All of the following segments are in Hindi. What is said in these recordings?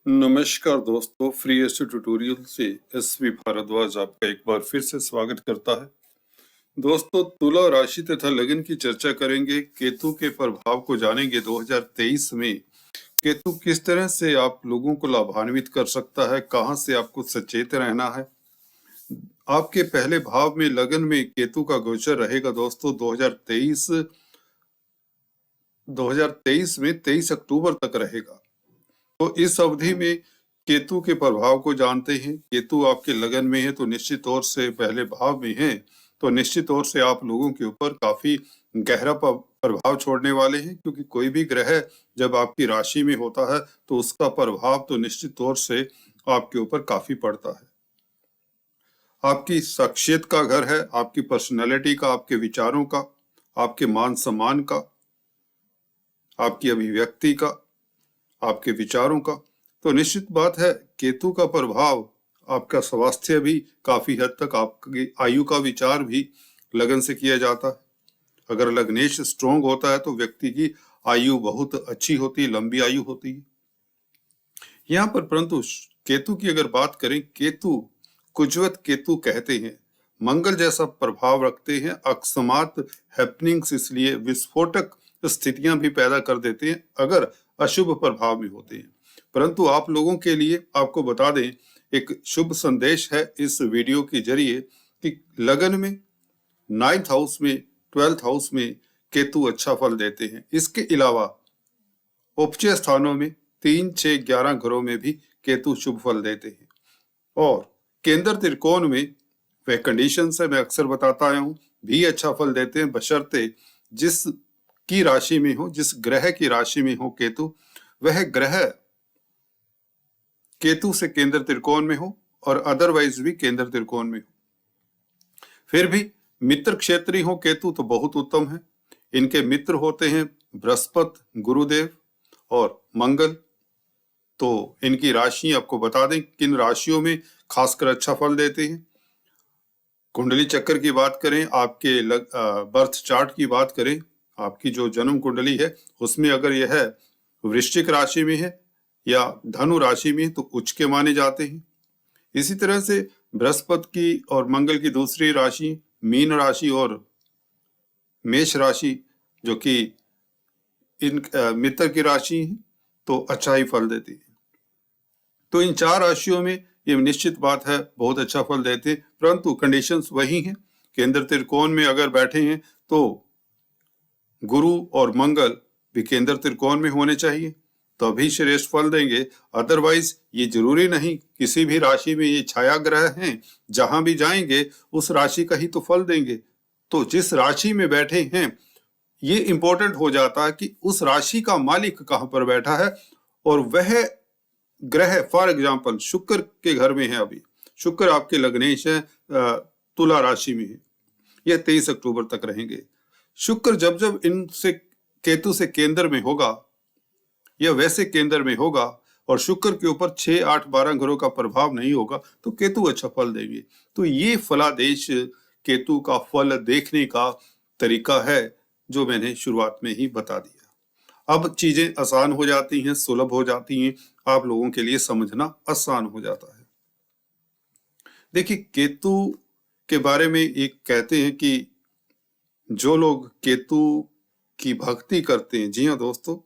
नमस्कार दोस्तों, फ्री एस्ट्रो ट्यूटोरियल से एसवी भारद्वाज आपका एक बार फिर से स्वागत करता है। दोस्तों, तुला राशि तथा लगन की चर्चा करेंगे। केतु के प्रभाव को जानेंगे। 2023 में केतु किस तरह से आप लोगों को लाभान्वित कर सकता है, कहां से आपको सचेत रहना है। आपके पहले भाव में लगन में केतु का गोचर रहेगा दोस्तों 2023 में 23 अक्टूबर तक रहेगा। तो इस अवधि में केतु के प्रभाव को जानते हैं। केतु आपके लगन में है तो निश्चित तौर से पहले भाव में है, तो निश्चित तौर से आप लोगों के ऊपर काफी गहरा प्रभाव छोड़ने वाले हैं, क्योंकि कोई भी ग्रह जब आपकी राशि में होता है तो उसका प्रभाव तो निश्चित तौर से आपके ऊपर काफी पड़ता है। आपकी शख्सियत का घर है, आपकी पर्सनैलिटी का, आपके विचारों का, आपके मान सम्मान का, आपकी अभिव्यक्ति का, आपके विचारों का। तो निश्चित बात है केतु का प्रभाव आपका स्वास्थ्य भी काफी हद तक, आपकी आयु का विचार भी लगन से किया जाता है। अगर लग्नेश स्ट्रोंग होता है तो व्यक्ति की आयु बहुत अच्छी होती है, लंबी आयु होती है। यहाँ पर परंतु केतु की अगर बात करें, केतु कुजवत केतु कहते हैं, मंगल जैसा प्रभाव रखते हैं, अकस्मात हैपनिंग्स, इसलिए विस्फोटक स्थितियां भी पैदा कर देते हैं अगर अशुभ प्रभाव में होते हैं। परंतु आप लोगों के लिए आपको बता दें, एक शुभ संदेश है इस वीडियो के जरिए कि लगन में 9th हाउस में, 12th हाउस में केतु अच्छा फल देते हैं। इसके अलावा उपचय स्थानों में 3, 6, 11 घरों में भी केतु शुभ फल देते हैं। और केंद्र त्रिकोण में वह कंडीशन है, मैं अक्सर बताता आया हूं, भी अच्छा फल देते हैं, बशर्ते जिस की राशि में हो, जिस ग्रह की राशि में हो केतु, वह ग्रह केतु से केंद्र त्रिकोण में हो और अदरवाइज भी केंद्र त्रिकोण में हो। फिर भी मित्र क्षेत्रीय हो केतु तो बहुत उत्तम है। इनके मित्र होते हैं बृहस्पति, गुरुदेव और मंगल। तो इनकी राशि आपको बता दें किन राशियों में खासकर अच्छा फल देते हैं। कुंडली चक्र की बात करें, आपके बर्थ चार्ट की बात करें, आपकी जो जन्म कुंडली है उसमें अगर यह वृश्चिक राशि में है या धनु राशि में है तो उच्च के माने जाते हैं। इसी तरह से बृहस्पति की और मंगल की दूसरी राशि मीन राशि और मेष राशि, जो कि इन मित्र की राशि है, तो अच्छा ही फल देती है। तो इन 4 राशियों में ये निश्चित बात है बहुत अच्छा फल देते हैं, परंतु कंडीशंस वही हैं। केंद्र त्रिकोण में अगर बैठे हैं तो गुरु और मंगल भी केंद्र त्रिकोण में होने चाहिए, तभी श्रेष्ठ फल देंगे। अदरवाइज ये जरूरी नहीं, किसी भी राशि में ये छाया ग्रह हैं, जहां भी जाएंगे उस राशि का ही तो फल देंगे। तो जिस राशि में बैठे हैं ये इंपॉर्टेंट हो जाता है कि उस राशि का मालिक कहां पर बैठा है, और वह ग्रह फॉर एग्जाम्पल शुक्र के घर में है। अभी शुक्र आपके लग्नेश है, तुला राशि में है, यह 23 अक्टूबर तक रहेंगे। शुक्र जब जब इनसे केतु से केंद्र में होगा या वैसे केंद्र में होगा और शुक्र के ऊपर 6, 8, 12 घरों का प्रभाव नहीं होगा तो केतु अच्छा फल देंगे। तो ये फलादेश केतु का फल देखने का तरीका है जो मैंने शुरुआत में ही बता दिया। अब चीजें आसान हो जाती हैं, सुलभ हो जाती हैं, आप लोगों के लिए समझना आसान हो जाता है। देखिए, केतु के बारे में एक कहते हैं कि जो लोग केतु की भक्ति करते हैं, जी हाँ दोस्तों,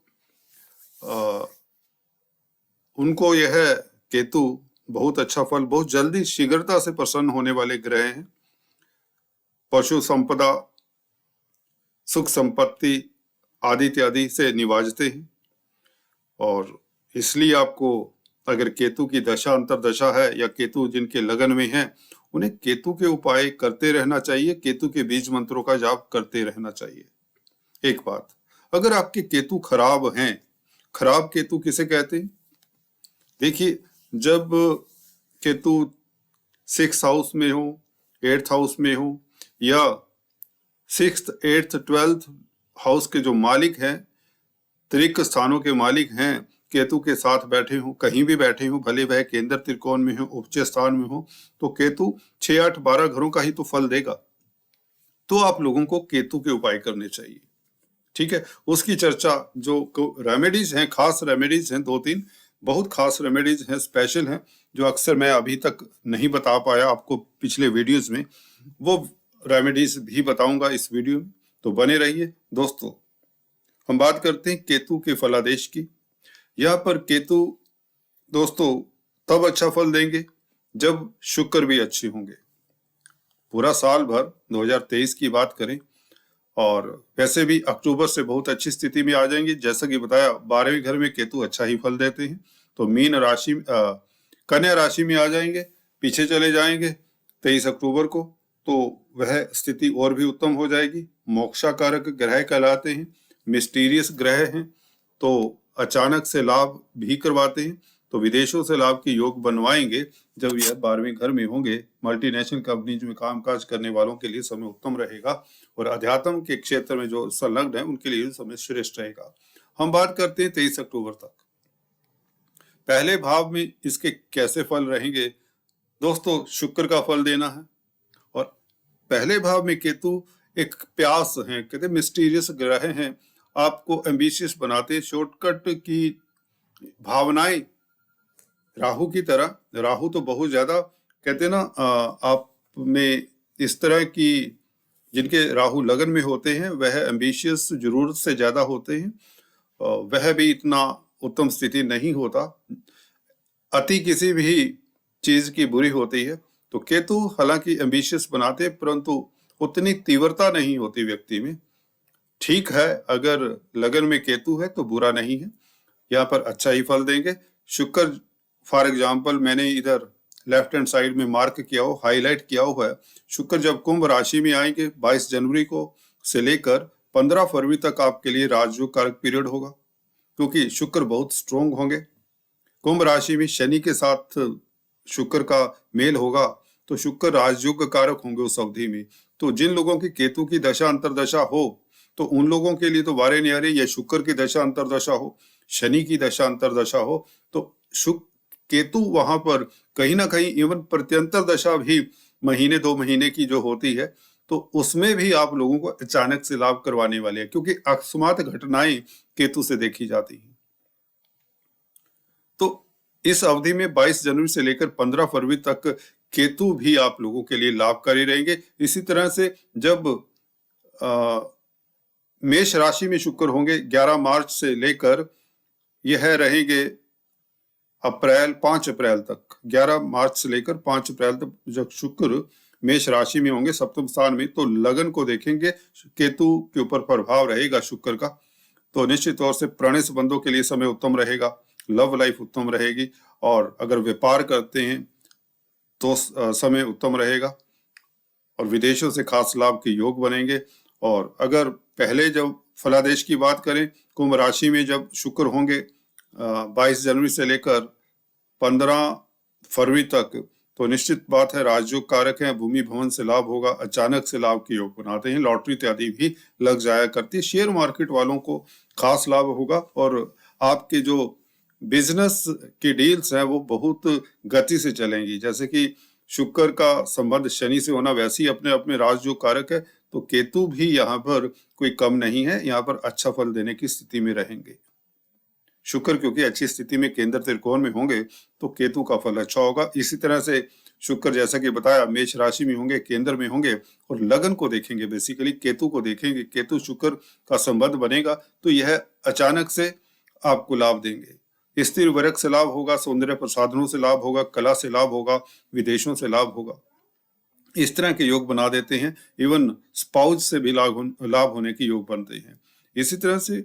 उनको यह केतु बहुत अच्छा फल, बहुत जल्दी शीघ्रता से प्रसन्न होने वाले ग्रह हैं। पशु संपदा, सुख संपत्ति आदि इत्यादि से निवाजते हैं, और इसलिए आपको अगर केतु की दशा अंतरदशा है या केतु जिनके लगन में है, उन्हें केतु के उपाय करते रहना चाहिए, केतु के बीज मंत्रों का जाप करते रहना चाहिए। एक बात, अगर आपके केतु खराब हैं, खराब केतु किसे कहते हैं? देखिए, जब केतु 6th हाउस में हो, 8th हाउस में हो, या 6th, 8th, 12th हाउस के जो मालिक हैं, त्रिक स्थानों के मालिक हैं, केतु के साथ बैठे हो, कहीं भी बैठे हो, भले वह केंद्र त्रिकोण में हो, उपचय स्थान में हो, तो केतु 6, 8, 12 घरों का ही तो फल देगा। तो आप लोगों को केतु के उपाय करने चाहिए, ठीक है। उसकी चर्चा जो रेमेडीज हैं, खास रेमेडीज हैं 2-3, बहुत खास रेमेडीज हैं, स्पेशल हैं, जो अक्सर मैं अभी तक नहीं बता पाया आपको पिछले वीडियोस में, वो रेमेडीज भी बताऊंगा इस वीडियो में, तो बने रहिए दोस्तों। हम बात करते हैं केतु के फलादेश की। यहाँ पर केतु दोस्तों तब अच्छा फल देंगे जब शुक्र भी अच्छे होंगे। पूरा साल भर 2023 की बात करें, और वैसे भी अक्टूबर से बहुत अच्छी स्थिति में आ जाएंगे। जैसा कि बताया 12वें घर में केतु अच्छा ही फल देते हैं, तो मीन राशि कन्या राशि में आ जाएंगे, पीछे चले जाएंगे 23 अक्टूबर को, तो वह स्थिति और भी उत्तम हो जाएगी। मोक्षाकारक ग्रह कहलाते हैं, मिस्टीरियस ग्रह हैं, तो अचानक से लाभ भी करवाते हैं, तो विदेशों से लाभ के योग बनवाएंगे जब यह 12वें घर में होंगे। मल्टीनेशनल कंपनीज में कामकाज करने वालों के लिए समय उत्तम रहेगा, और अध्यात्म के क्षेत्र में जो संलग्न है उनके लिए समय श्रेष्ठ रहेगा। हम बात करते हैं 23 अक्टूबर तक पहले भाव में इसके कैसे फल रहेंगे। दोस्तों शुक्र का फल देना है, और पहले भाव में केतु एक प्यास है, कहते मिस्टीरियस ग्रह हैं, आपको एम्बिशियस बनाते, शॉर्टकट की भावनाएं राहु की तरह। राहु तो बहुत ज्यादा कहते ना आप में इस तरह की, जिनके राहु लगन में होते हैं वह एम्बिशियस जरूरत से ज्यादा होते हैं, वह भी इतना उत्तम स्थिति नहीं होता, अति किसी भी चीज की बुरी होती है। तो केतु हालांकि एम्बिशियस बनाते, परंतु उतनी तीव्रता नहीं होती व्यक्ति में। ठीक है, अगर लगन में केतु है तो बुरा नहीं है, यहाँ पर अच्छा ही फल देंगे। शुक्र फॉर एग्जाम्पल मैंने इधर लेफ्ट हैंड साइड में मार्क किया हो, हाईलाइट किया हुआ है। शुक्र जब कुंभ राशि में आएंगे 22 जनवरी को से लेकर 15 फरवरी तक आपके लिए राजयोग कारक पीरियड होगा, क्योंकि शुक्र बहुत स्ट्रोंग होंगे। कुंभ राशि में शनि के साथ शुक्र का मेल होगा, तो शुक्र राजयोग कारक होंगे उस अवधि में। तो जिन लोगों की केतु की दशा अंतरदशा हो, तो उन लोगों के लिए तो वारे न्यारे, या शुक्र की दशा अंतरदशा हो, शनि की दशा अंतरदशा हो, तो शुक्र केतु वहां पर कहीं ना कहीं इवन प्रत्यंतर दशा भी महीने 2 महीने की जो होती है, तो उसमें भी आप लोगों को अचानक से लाभ करवाने वाले हैं, क्योंकि अकस्मात घटनाएं केतु से देखी जाती हैं। तो इस अवधि में 22 जनवरी से लेकर 15 फरवरी तक केतु भी आप लोगों के लिए लाभकारी रहेंगे। इसी तरह से जब मेष राशि में शुक्र होंगे 11 मार्च से लेकर यह रहेंगे 5 अप्रैल तक, 11 मार्च से लेकर 5 अप्रैल तक जब शुक्र मेष राशि में होंगे सप्तम स्थान में, तो लगन को देखेंगे, केतु के ऊपर प्रभाव रहेगा शुक्र का, तो निश्चित तौर से प्रणय संबंधों के लिए समय उत्तम रहेगा, लव लाइफ उत्तम रहेगी, और अगर व्यापार करते हैं तो समय उत्तम रहेगा, और विदेशों से खास लाभ के योग बनेंगे। और अगर पहले जब फलादेश की बात करें, कुंभ राशि में जब शुक्र होंगे 22 जनवरी से लेकर 15 फरवरी तक, तो निश्चित बात है राजयोग कारक है, भूमि भवन से लाभ होगा, अचानक से लाभ के योग बनाते हैं, लॉटरी इत्यादि भी लग जाया करती है। शेयर मार्केट वालों को खास लाभ होगा, और आपके जो बिजनेस की डील्स हैं वो बहुत गति से चलेंगी। जैसे कि शुक्र का संबंध शनि से होना वैसे ही अपने अपने राजयोग कारक है, तो केतु भी यहाँ पर कोई कम नहीं है, यहाँ पर अच्छा फल देने की स्थिति में रहेंगे। शुक्र क्योंकि अच्छी स्थिति में केंद्र त्रिकोण में होंगे, तो केतु का फल अच्छा होगा। इसी तरह से शुक्र जैसा कि बताया मेष राशि में होंगे, केंद्र में होंगे, और लगन को देखेंगे, बेसिकली केतु को देखेंगे, केतु शुक्र का संबंध बनेगा, तो यह अचानक से आपको लाभ देंगे। स्थिर वर्ग से लाभ होगा, सौंदर्य प्रसाधनों से लाभ होगा, कला से लाभ होगा, विदेशों से लाभ होगा, इस तरह के योग बना देते हैं। इवन स्पाउस से भी लाभ होने के योग बनते हैं। इसी तरह से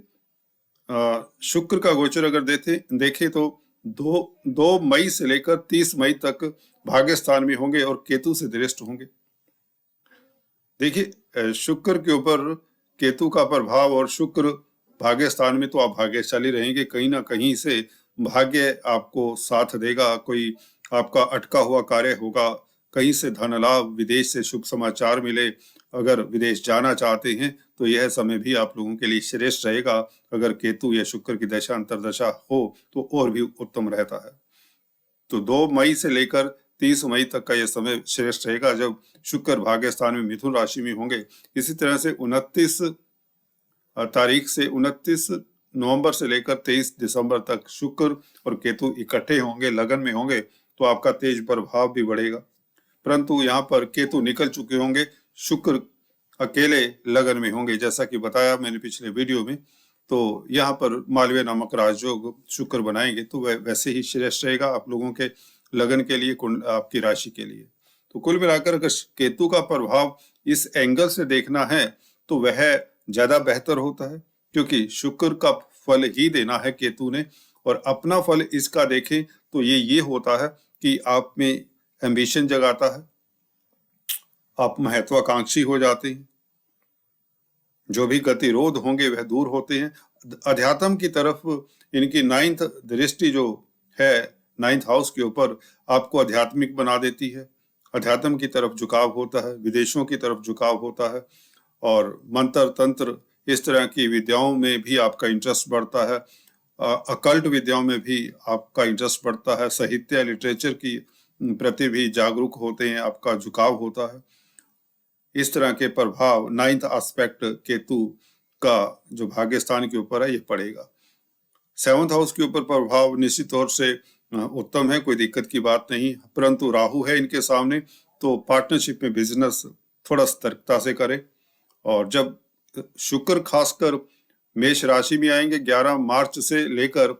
शुक्र का गोचर अगर देखें तो 2 मई से लेकर 30 मई तक भाग्य स्थान में होंगे और केतु से दृष्ट होंगे। देखिए शुक्र के ऊपर केतु का प्रभाव, और शुक्र भाग्य स्थान में, तो आप भाग्यशाली रहेंगे, कहीं ना कहीं से भाग्य आपको साथ देगा, कोई आपका अटका हुआ कार्य होगा, कहीं से धन लाभ, विदेश से शुभ समाचार मिले, अगर विदेश जाना चाहते हैं तो यह समय भी आप लोगों के लिए श्रेष्ठ रहेगा। अगर केतु या शुक्र की दशा अंतरदशा हो तो और भी उत्तम रहता है। तो 2 मई से लेकर 30 मई तक का यह समय श्रेष्ठ रहेगा, जब शुक्र भाग्य स्थान में मिथुन राशि में होंगे। इसी तरह से 29 तारीख से 29 नवंबर से लेकर 23 दिसंबर तक शुक्र और केतु इकट्ठे होंगे, लगन में होंगे, तो आपका तेज प्रभाव भी बढ़ेगा। परंतु यहाँ पर केतु निकल चुके होंगे, शुक्र अकेले लगन में होंगे, जैसा कि बताया मैंने पिछले वीडियो में। तो यहाँ पर मालवीय नामक राजयोग शुक्र बनाएंगे, तो वह वैसे ही श्रेष्ठ रहेगा आप लोगों के लगन के लिए, आपकी राशि के लिए। तो कुल मिलाकर अगर केतु का प्रभाव इस एंगल से देखना है तो वह ज्यादा बेहतर होता है, क्योंकि शुक्र का फल ही देना है केतु ने, और अपना फल इसका देखें तो ये होता है कि आप में एम्बिशन जगाता है, आप महत्वाकांक्षी हो जाते हैं, जो भी गतिरोध होंगे वह दूर होते हैं। अध्यात्म की तरफ इनकी 9th दृष्टि जो है 9th हाउस के ऊपर आपको आध्यात्मिक बना देती है, अध्यात्म की तरफ झुकाव होता है, विदेशों की तरफ झुकाव होता है, और मंत्र तंत्र इस तरह की विद्याओं में भी आपका इंटरेस्ट बढ़ता है, अकल्ट विद्याओं में भी आपका इंटरेस्ट बढ़ता है, साहित्य लिटरेचर की प्रति भी जागरूक होते हैं, आपका झुकाव होता है। इस तरह के प्रभाव 9th एस्पेक्ट केतु का जो भाग्य स्थान के ऊपर है ये पड़ेगा। 7th हाउस के ऊपर प्रभाव निश्चित तौर से उत्तम है, कोई दिक्कत की बात नहीं, परंतु राहु है इनके सामने, तो पार्टनरशिप में बिजनेस थोड़ा सतर्कता से करें। और जब शुक्र खासकर मेष राशि में आएंगे 11 मार्च से लेकर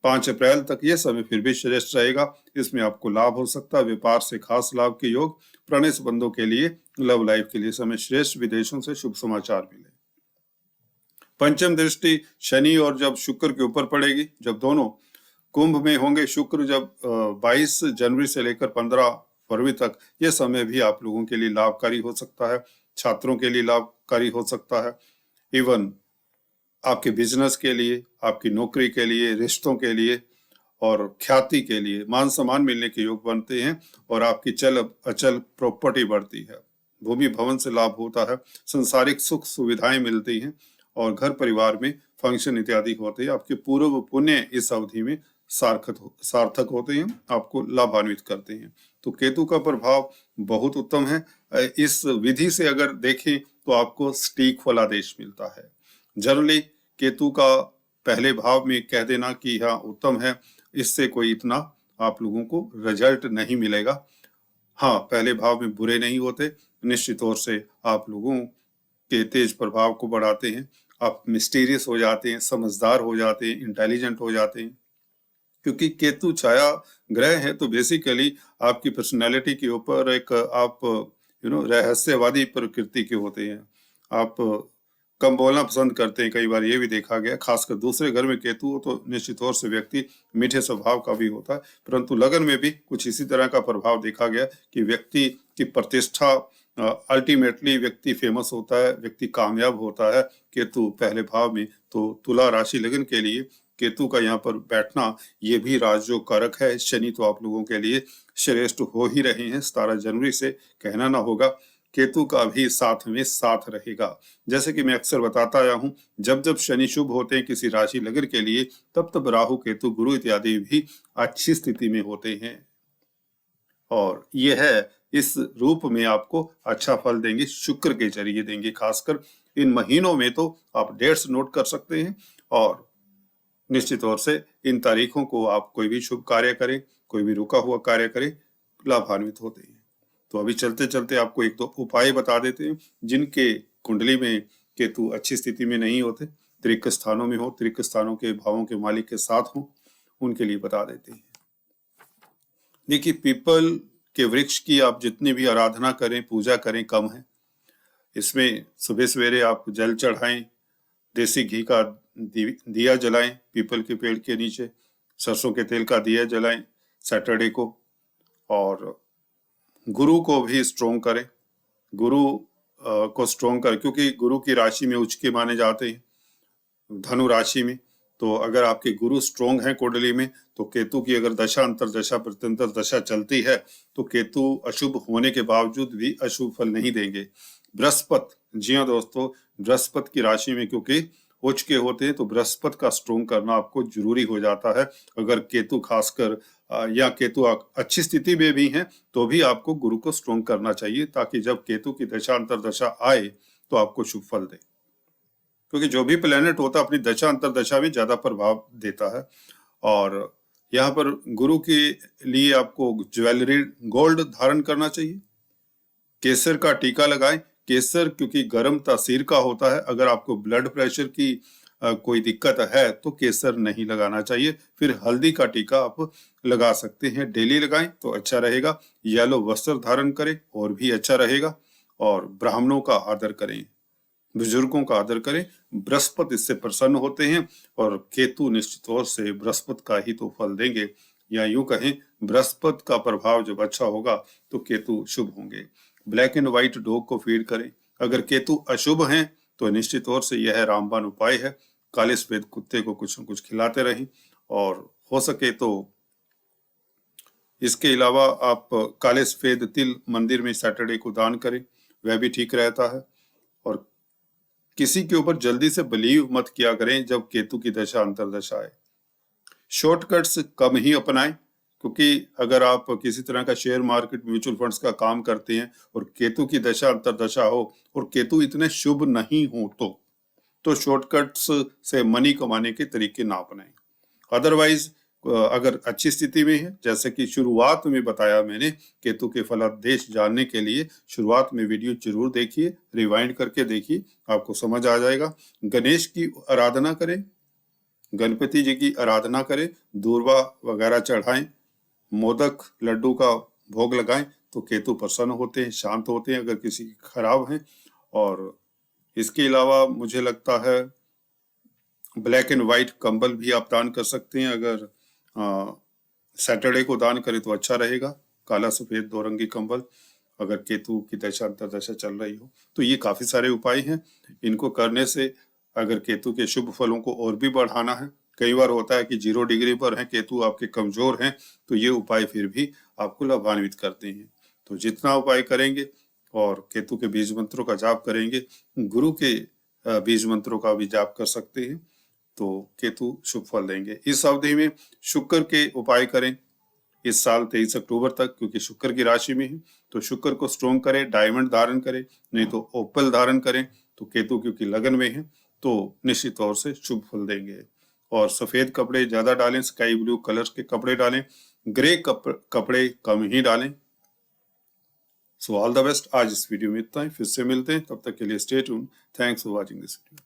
5 अप्रैल तक, ये समय फिर भी श्रेष्ठ रहेगा, इसमें आपको लाभ हो सकता है, व्यापार से खास लाभ के योग, प्रणय संबंधों के लिए, लव लाइफ के लिए समय श्रेष्ठ, विदेशों से शुभ समाचार मिले। पंचम दृष्टि शनि और जब शुक्र के ऊपर पड़ेगी, जब दोनों कुंभ में होंगे, शुक्र जब 22 जनवरी से लेकर 15 फरवरी तक, यह समय भी आप लोगों के लिए लाभकारी हो सकता है, छात्रों के लिए लाभकारी हो सकता है, इवन आपके बिजनेस के लिए, आपकी नौकरी के लिए, रिश्तों के लिए और ख्याति के लिए, मान सम्मान मिलने के योग बनते हैं, और आपकी चल अचल प्रॉपर्टी बढ़ती है, भूमि भवन से लाभ होता है, संसारिक सुख सुविधाएं मिलती हैं, और घर परिवार में फंक्शन इत्यादि होते हैं। आपके पूर्व पुण्य इस अवधि में सार्थक होते हैं, आपको लाभान्वित करते हैं। तो केतु का प्रभाव बहुत उत्तम है। इस विधि से अगर देखें तो आपको स्टीक फलादेश मिलता है। जनरली केतु का पहले भाव में कह देना कि हाँ उत्तम है, इससे कोई इतना आप लोगों को रिजल्ट नहीं मिलेगा। हाँ, पहले भाव में बुरे नहीं होते, निश्चित तौर से आप लोगों के तेज प्रभाव को बढ़ाते हैं, आप मिस्टीरियस हो जाते हैं, समझदार हो जाते हैं, इंटेलिजेंट हो जाते हैं, क्योंकि केतु छाया ग्रह है, तो बेसिकली आपकी पर्सनैलिटी के ऊपर एक आप रहस्यवादी प्रकृति के होते हैं, आप कम बोलना पसंद करते हैं, कई बार ये भी देखा गया, खासकर दूसरे घर में केतु हो तो निश्चित तौर से व्यक्ति मीठे स्वभाव का भी होता है, परंतु लगन में भी कुछ इसी तरह का प्रभाव देखा गया कि व्यक्ति की प्रतिष्ठा, अल्टीमेटली व्यक्ति फेमस होता है, व्यक्ति कामयाब होता है केतु पहले भाव में। तो तुला राशि लगन के लिए केतु का यहाँ पर बैठना ये भी राजयोग कारक है। शनि तो आप लोगों के लिए श्रेष्ठ हो ही रहे हैं, 17 जनवरी से कहना ना होगा, केतु का भी साथ में साथ रहेगा। जैसे कि मैं अक्सर बताता आया हूं, जब जब शनि शुभ होते हैं किसी राशि लगन के लिए, तब तब राहु केतु गुरु इत्यादि भी अच्छी स्थिति में होते हैं, और यह है इस रूप में आपको अच्छा फल देंगे, शुक्र के जरिए देंगे। खासकर इन महीनों में तो आप डेट्स नोट कर सकते हैं, और निश्चित तौर से इन तारीखों को आप कोई भी शुभ कार्य करें, कोई भी रुका हुआ कार्य करें, लाभान्वित होते हैं। तो अभी चलते चलते आपको एक दो उपाय बता देते हैं, जिनके कुंडली में केतु अच्छी स्थिति में नहीं होते, त्रिक स्थानों में हो, त्रिक स्थानों के भावों के मालिक के साथ हो, उनके लिए बता देते हैं। देखिए, पीपल के वृक्ष की आप जितनी भी आराधना करें, पूजा करें, कम है। इसमें सुबह सवेरे आप जल चढ़ाएं, देसी घी का दिया जलाएं पीपल के पेड़ के नीचे, सरसों के तेल का दिया जलाएं सैटरडे को, और गुरु को भी स्ट्रोंग करें, गुरु को स्ट्रोंग करें, क्योंकि गुरु की राशि में उच्च के माने जाते हैं धनु राशि में। तो अगर आपके गुरु स्ट्रोंग हैं कुंडली में, तो केतु की अगर दशा अंतरदशा प्रत्यंतर दशा चलती है तो केतु अशुभ होने के बावजूद भी अशुभ फल नहीं देंगे। बृहस्पति, जी हाँ दोस्तों, बृहस्पति की राशि में क्योंकि उच्च के होते हैं, तो बृहस्पति का स्ट्रोंग करना आपको जरूरी हो जाता है। अगर केतु खासकर या केतु अच्छी स्थिति में भी हैं तो भी आपको गुरु को स्ट्रोंग करना चाहिए, ताकि जब केतु की दशा अंतरदशा आए तो आपको शुभ फल दे। क्योंकि जो भी प्लेनेट होता है अपनी दशा अंतरदशा में ज्यादा प्रभाव देता है। और यहाँ पर गुरु के लिए आपको ज्वेलरी गोल्ड धारण करना चाहिए। केसर का टीका लगाएं। केसर क्योंकि गर्म तासीर का होता है, अगर आपको ब्लड प्रेशर की कोई दिक्कत है तो केसर नहीं लगाना चाहिए। फिर हल्दी का टीका आप लगा सकते हैं, डेली लगाएं तो अच्छा रहेगा। येलो वस्त्र धारण करें और भी अच्छा रहेगा। और ब्राह्मणों का आदर करें, बुजुर्गों का आदर करें। बृहस्पति इससे प्रसन्न होते हैं और केतु निश्चित तौर से बृहस्पति का ही तो फल देंगे, या यूं कहें बृहस्पति का प्रभाव जब अच्छा होगा तो केतु शुभ होंगे। ब्लैक एंड व्हाइट डॉग को फीड करें। अगर केतु अशुभ हैं तो निश्चित तौर से यह रामबाण उपाय है। काले सफेद कुत्ते को कुछ न कुछ खिलाते रहें। और हो सके तो इसके अलावा आप काले सफेद तिल मंदिर में सैटरडे को दान करें, वह भी ठीक रहता है। और किसी के ऊपर जल्दी से बिलीव मत किया करें जब केतु की दशा अंतरदशा आए। शॉर्टकट्स कम ही अपनाएं, क्योंकि अगर आप किसी तरह का शेयर मार्केट म्यूचुअल फंड्स का काम करते हैं और केतु की दशा अंतरदशा हो और केतु इतने शुभ नहीं हो तो शॉर्टकट्स से मनी कमाने के तरीके ना अपनाएं। अदरवाइज अगर अच्छी स्थिति में है, जैसे कि शुरुआत में बताया मैंने, केतु के फलादेश जानने के लिए शुरुआत में वीडियो जरूर देखिए, रिवाइंड करके देखिए, आपको समझ आ जाएगा। गणेश की आराधना करें, गणपति जी की आराधना करें, दूर्वा वगैरह चढ़ाएं, मोदक लड्डू का भोग लगाएं तो केतु प्रसन्न होते हैं, शांत होते हैं अगर किसी के खराब हैं। और इसके अलावा मुझे लगता है ब्लैक एंड व्हाइट कंबल भी आप दान कर सकते हैं। अगर सैटरडे को दान करें तो अच्छा रहेगा। काला सफेद दो रंगी कंबल अगर केतु की दशा अंतरदशा चल रही हो तो ये काफी सारे उपाय हैं। इनको करने से अगर केतु के शुभ फलों को और भी बढ़ाना है, कई बार होता है कि 0 डिग्री पर है केतु, आपके कमजोर हैं, तो ये उपाय फिर भी आपको लाभान्वित करते हैं। तो जितना उपाय करेंगे और केतु के बीज मंत्रों का जाप करेंगे, गुरु के बीज मंत्रों का भी जाप कर सकते हैं, तो केतु शुभ फल देंगे। इस अवधि में शुक्र के उपाय करें इस साल 23 अक्टूबर तक, क्योंकि शुक्र की राशि में है, तो शुक्र को स्ट्रोंग करें, डायमंड धारण करें, नहीं तो ओपल धारण करें। तो केतु क्योंकि लगन में है तो निश्चित तौर से शुभ फल देंगे। और सफेद कपड़े ज्यादा डालें, स्काई ब्लू कलर के कपड़े डालें, ग्रे कपड़े कम ही डालें। So all the best. आज इस वीडियो में इतना ही, फिर से मिलते हैं, तब तक के लिए stay tuned. Thanks for watching this video.